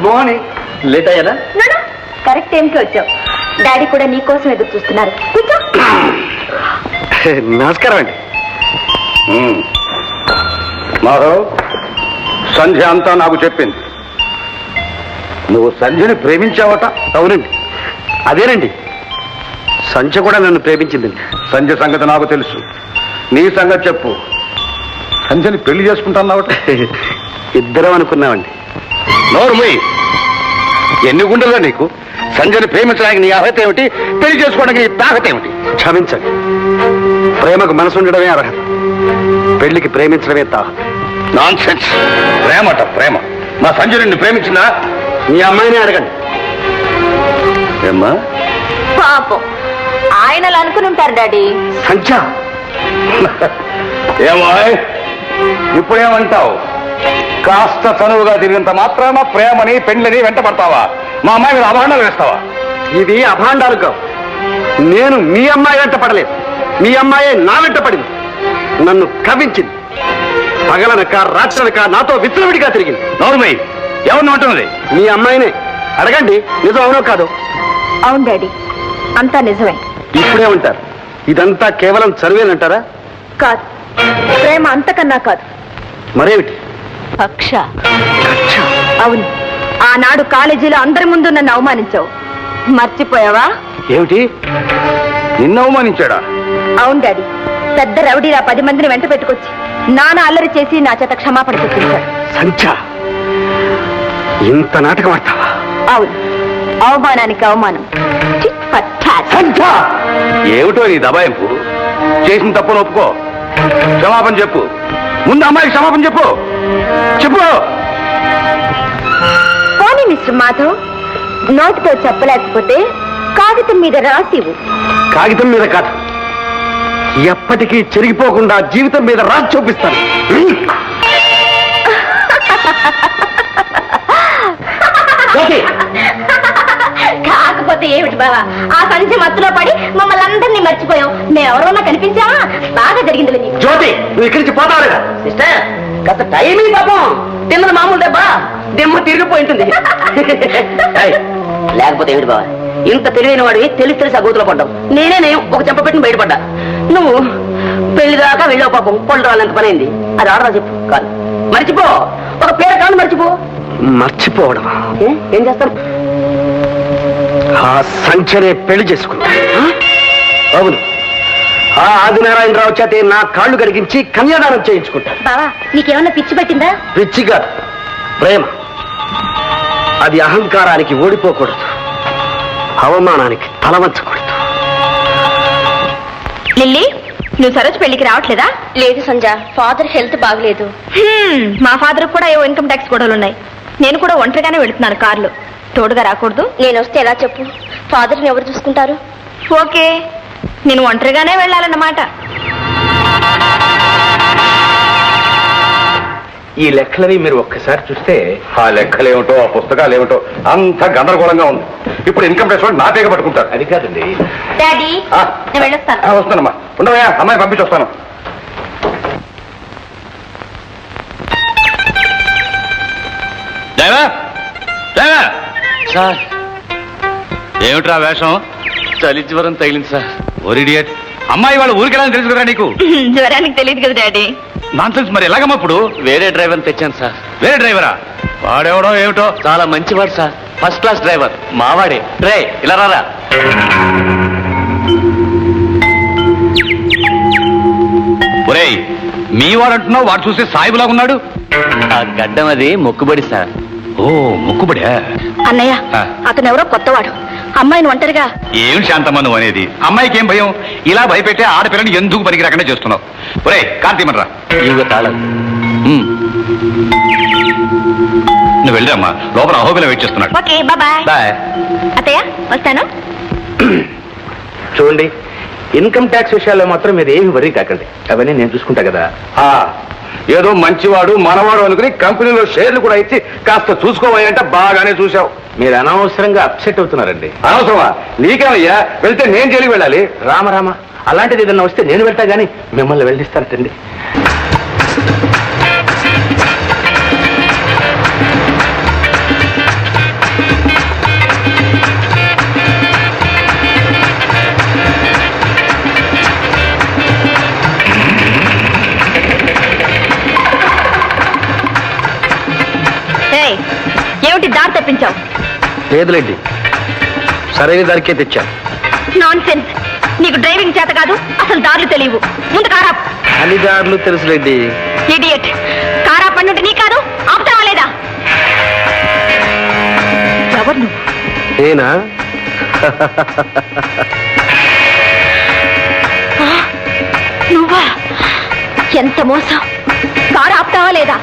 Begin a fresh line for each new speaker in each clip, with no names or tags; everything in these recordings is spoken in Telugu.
మార్నింగ్. లేట్ అయ్యారా?
కరెక్ట్ టైంకి వచ్చావు. డాడీ కూడా నీ కోసం ఎదురు చూస్తున్నారు. కూర్చో.
నమస్కారం అండి.
మాధవ్, సంధ్య అంతా నాకు చెప్పింది. నువ్వు సంధ్యని ప్రేమించావట?
అవునండి, అదేనండి. సంధ్య కూడా నన్ను ప్రేమించిందండి.
సంధ్య సంగతి నాకు తెలుసు. నీ సంగతి చెప్పు. సంధ్యని పెళ్లి చేసుకుంటున్నావట?
ఇద్దరం అనుకున్నామండి.
నోరు మూయి. ఎన్ని గుండెలుగా నీకు? సంధ్యని ప్రేమించడానికి నీ అర్హత ఏమిటి? పెళ్లి చేసుకోవడానికి నీ తాహత ఏమిటి?
క్షమించండి. ప్రేమకు మనసు ఉండడమే అర్హత, పెళ్లికి ప్రేమించడమే తాహత.
Non sense. ప్రేమట ప్రేమ. మా సంధ్య నిన్ను ప్రేమించిందా?
మీ అమ్మాయిని అడగండి.
ఏమ్మా?
పాపం ఆయన అలా అనుకుని ఉంటారు డాడీ.
సంధ్య
ఏమో ఇప్పుడేమంటావు? కాస్త చనువుగా తిరిగినంత మాత్రాన ప్రేమని పెండ్లని వెంట పడతావా? మా అమ్మాయి మీద అభాండాలు వేస్తావా?
ఇది అభాండాలు కావు. నేను మీ అమ్మాయి వెంట పడలేదు, మీ అమ్మాయే నా వెంట పడింది. నన్ను కవించింది. పగలనక రాత్రనక నాతో విచ్చలవిడిగా తిరిగింది.
నోరుమై, ఎవరిని అంటున్నది?
మీ అమ్మాయినే అడగండి. నిజం అవునో కాదు?
అవును డాడీ, అంతా నిజమే.
ఇప్పుడే ఉంటారు. ఇదంతా కేవలం చదివేనంటారా?
కాదు, ప్రేమ అంతకన్నా కాదు.
మరేమిటి?
కక్ష. అవును, ఆనాడు కాలేజీలో అందరి ముందు నన్ను అవమానించావు. మర్చిపోయావా?
ఏమిటి?
నిన్ను అవమానించాడా?
అవును డాడీ, పెద్ద రౌడీలా 10 మందిని వెంట పెట్టుకొచ్చి నాన్న అల్లరి చేసి నా చేత క్షమాపణ చెప్పించాడు.
సంధ్య, ఇంత నాటకం ఆడతావా?
అవును, అవమానానికి అవమానం. Tit for tat.
సంధ్య! ఏమిటో నీ దబాయింపు? చేసిన తప్పును ఒప్పుకో. క్షమాపణ చెప్పు. ముందు అమ్మాయికి క్షమాపణ చెప్పు. చెప్పు.
పోనీ మిస్టర్ మాధవ్, నోటితో చెప్పలేకపోతే కాగితం మీద రాసివు.
కాగితం మీద కాదు, ఎప్పటికీ చెరిగిపోకుండా జీవితం మీద రాసి చూపిస్తాను.
కాకపోతే ఏమిటి బావా, ఆ సంచి మత్తులో పడి మమ్మల్ని అందరినీ మర్చిపోయాం. మేమెవరన్నా కనిపించావా? బాగా జరిగింది నీకు.
జ్యోతి, నువ్వు ఇక్కడి నుంచి పోతావు లేదా?
సిస్టర్, గత టైమింగ్ పాపం తిన్నది మామూలు దెబ్బ, దెమ్మ తిరిగిపోయి ఉంటుంది. లేకపోతే ఏమిటి బావా, ఇంత తెలివైన వాడివి తెలిసి ఆ గోతులో పడ్డావు. నేనే ఒక చెంప పెట్టిన బయటపడ్డా. నువ్వు పెళ్లి దాకా వెళ్ళావు పాపం. పళ్ళు రాలంత పని అయింది. అది ఆడరా చెప్పు. కాదు, మర్చిపో. ఒక పేరు కాదు, మర్చిపో.
మర్చిపోవడం?
ఏం చేస్తాను?
ఆ సంచనే పెళ్లి చేసుకున్నా. అవును, ఆ ఆదినారాయణరావు చేతే నా కాళ్ళు కరిగించి కన్యాదానం చేయించుకుంటాను.
బావా, నీకేమన్నా పిచ్చి పట్టిందా?
పిచ్చి కాదు, ప్రేమ. అది అహంకారానికి ఓడిపోకూడదు, అవమానానికి తలవంచకూడదు.
లిల్లీ, నువ్వు సరోజ్ పెళ్లికి రావట్లేదా? లేదు సంజ, ఫాదర్ హెల్త్ బాగలేదు. మా ఫాదర్ కూడా ఏవో ఇన్కమ్ ట్యాక్స్ గొడవలు ఉన్నాయి. నేను కూడా ఒంటరిగానే వెళుతున్నాను కార్లో. తోడుగా రాకూడదు? నేను వస్తే ఎలా చెప్పు? ఫాదర్ని ఎవరు చూసుకుంటారు? ఓకే, నేను ఒంటరిగానే వెళ్ళాలన్నమాట.
ఈ లెక్కలవి మీరు ఒక్కసారి చూస్తే, ఆ లెక్కలేమిటో ఆ పుస్తకాలు ఏమిటో అంత గందరగోళంగా ఉంది. ఇప్పుడు ఇన్కమ్ ట్యాక్స్ వాళ్ళు నా పేగ పట్టుకుంటారు. అది కాదండి.
డాడీ, నేను వెళ్ళొస్తాను.
వస్తానమ్మా, ఉండవా? అమ్మాయి పంపించి వస్తాను.
సార్, ఏమిట్రా వేషం? చలి జ్వరం తగిలింది సార్. ఓరిడియట్, అమ్మాయి వాళ్ళ ఊరికి వెళ్ళాలని తెలుసు కదా నీకు?
జ్వరానికి తెలియదు కదా డాడీ.
నాన్సెన్స్. మరి ఎలాగమ్మా ఇప్పుడు? వేరే డ్రైవర్ తెచ్చాను సార్. వేరే డ్రైవరా? వాడెవడో ఏమిటో చాలా మంచివాడు సార్, ఫస్ట్ క్లాస్ డ్రైవర్. మావాడే. రే ఇలా రారా. ఒరేయ్, మీ వాడు అంటున్నావు, వాడు చూస్తే సాయిబులాగా ఉన్నాడు. ఆ గడ్డం అది మొక్కుబడి సార్. ఓ, మొక్కుబడా?
అన్నయ్య, అతను ఎవరో కొత్తవాడు. అమ్మాయిని ఒంటరిగా.
ఏమిటి శాంతమ్మ నువ్వు అనేది? అమ్మాయికి ఏం భయం? ఇలా భయపెట్టే ఆడపిల్లని ఎందుకు పనికి రాకుండా చేస్తున్నావు? ఒరే కార్తీమన్రా, ఇవ్వ తాళం. నువ్వు వెళ్ళమ్మా, లోపల అహోబిల వెయిట్ చేస్తున్నాడు.
Okay, bye.
బాయ్.
అత్తయ్య, వస్తాను.
చూడండి, ఇన్కమ్ ట్యాక్స్ విషయాల్లో మాత్రం మీరు ఏమి వరీ కాకండి. అవన్నీ నేను చూసుకుంటా కదా. ఏదో మంచివాడు మనవాడు అనుకుని కంపెనీలో షేర్లు కూడా ఇచ్చి కాస్త చూసుకోవాలంటే బాగానే చూసావు. మీరు అనవసరంగా అప్సెట్ అవుతున్నారండి. అనవసరమా? నీకేమయ్యా? వెళ్తే నేను జైలుకి వెళ్ళాలి. రామ అలాంటిది ఏదన్నా వస్తే నేను వెళ్తా గానీ మిమ్మల్ని వెళ్ళిస్తానండి.
తెప్పించావు?
లేదులేండి, సరైన దానికే తెచ్చా.
Non sense. నీకు డ్రైవింగ్ చేత కాదు, అసలు దారులు తెలియవు. ముందు కారాప్.
అన్ని దారులు తెలుసులేండి.
ఇడియట్. కారాప్ అన్నుంటే నీ కాదు, ఆపుతావా లేదా? ఎవరు నువ్వు?
నేనా?
నువ్వా? ఎంత మోసం. కారు ఆపుతావా లేదా?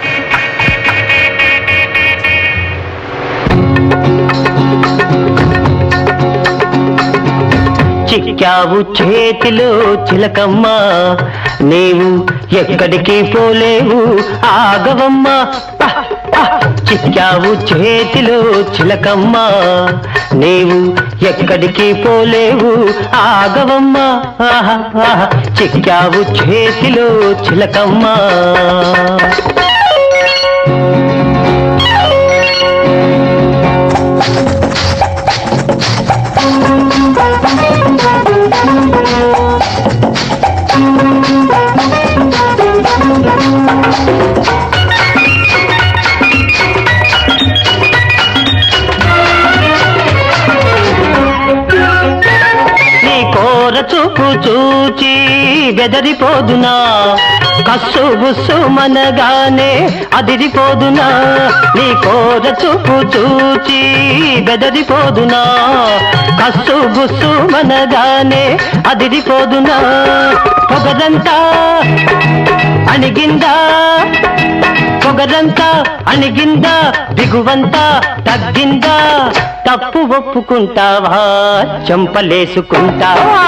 చిక్కావు చేతిలో చిలకమ్మ, నీవు ఎక్కడికి పోలేవు ఆగవమ్మ. చిక్కావు చేతిలో చిలకమ్మ, నీవు ఎక్కడికి పోలేవు ఆగవమ్మ. చిక్కావు చేతిలో చిలకమ్మ. చూపు చూచి బెదరిపోదునా, కస్సు బుస్సు మనగానే అదిరిపోదునా. నీ కోర చూపు చూచి బెదరిపోదునా, కస్సు బుస్సు మనగానే అదిరిపోదునా. పొగరంతా అణిగిందా, పొగరంతా అణిగిందా, దిగువంతా తగ్గిందా. తప్పు ఒప్పుకుంటావా, చంపలేసుకుంటావా.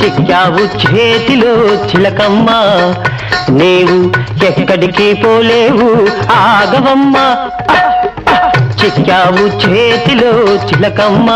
చిక్కావు చేతిలో చిలకమ్మ, నీవు ఎక్కడికి పోలేవు ఆగవమ్మ. చిక్కావు చేతిలో చిలకమ్మ.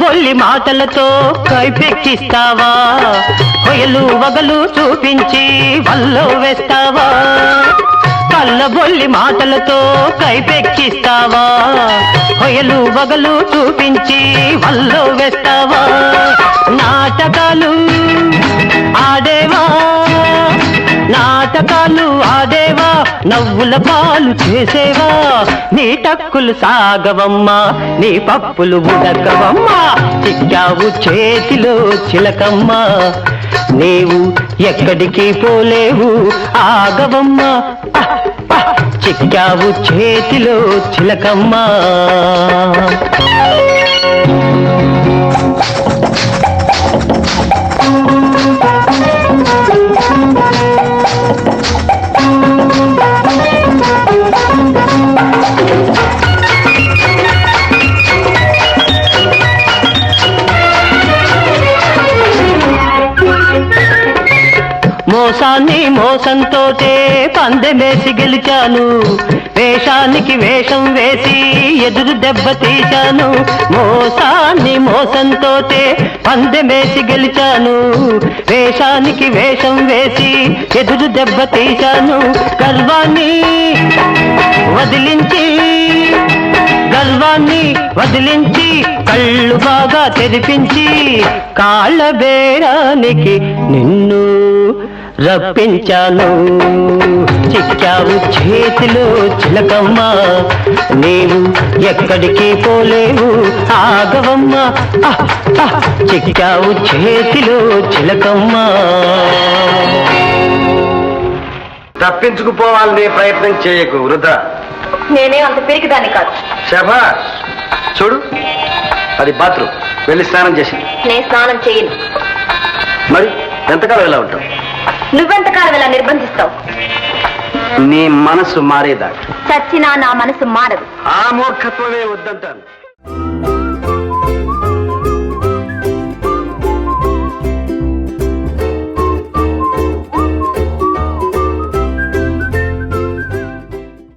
బొల్లి మాటలతో కైపెక్కిస్తావా, కొయలు వగలు చూపించి వల్లో వేస్తావా. కళ్ళబొల్లి మాటలతో కైపెక్కిస్తావా, కొయలు వగలు చూపించి వల్లో వేస్తావా. నాటకాలు ఆడేవా, నాటకాలు ఆడేవా, నవ్వుల పాలు చేసేవా. నీ టక్కులు సాగవమ్మా, నీ పప్పులు ఉడకవమ్మా. చిక్కావు చేతిలో చిలకమ్మ, నీవు ఎక్కడికి పోలేవు ఆగవమ్మా. చిక్కావు చేతిలో చిలకమ్మ. మోసాన్ని మోసంతోటే పందెమేసి గెలిచాను, వేషానికి వేషం వేసి ఎదురు దెబ్బ తీశాను. మోసాన్ని మోసంతోటే పందెమేసి గెలిచాను, వేషానికి వేషం వేసి ఎదురు దెబ్బ తీశాను. గర్వాన్ని వదిలించి, గర్వాన్ని వదిలించి, కళ్ళు బాగా తెరిపించి, కాళ్ళ బేరానికి నిన్ను రప్పించాను. చిక్కావు చేతిలో చిలకమ్మ, నీవు ఎక్కడికి పోలేవు ఆగవమ్మ. చిక్కావు చేతిలో చిలకమ్మ.
తప్పించుకుపోవాలనే ప్రయత్నం చేయకు వృధా.
నేనే అంత పెరిగిదాన్ని కాదు.
శభాష్. చూడు, అది బాత్రూమ్, వెళ్ళి స్నానం చేసి.
నేను స్నానం చేయను.
మరి ఎంతకాలం ఇలా ఉంటావు?
నువ్వెంతకాలం ఇలా నిర్బంధిస్తావు?
నీ మనసు మారేదాకా
చచ్చినా నా మనసు మారదు.
ఆ మూర్ఖత్వమే వద్దంటాను.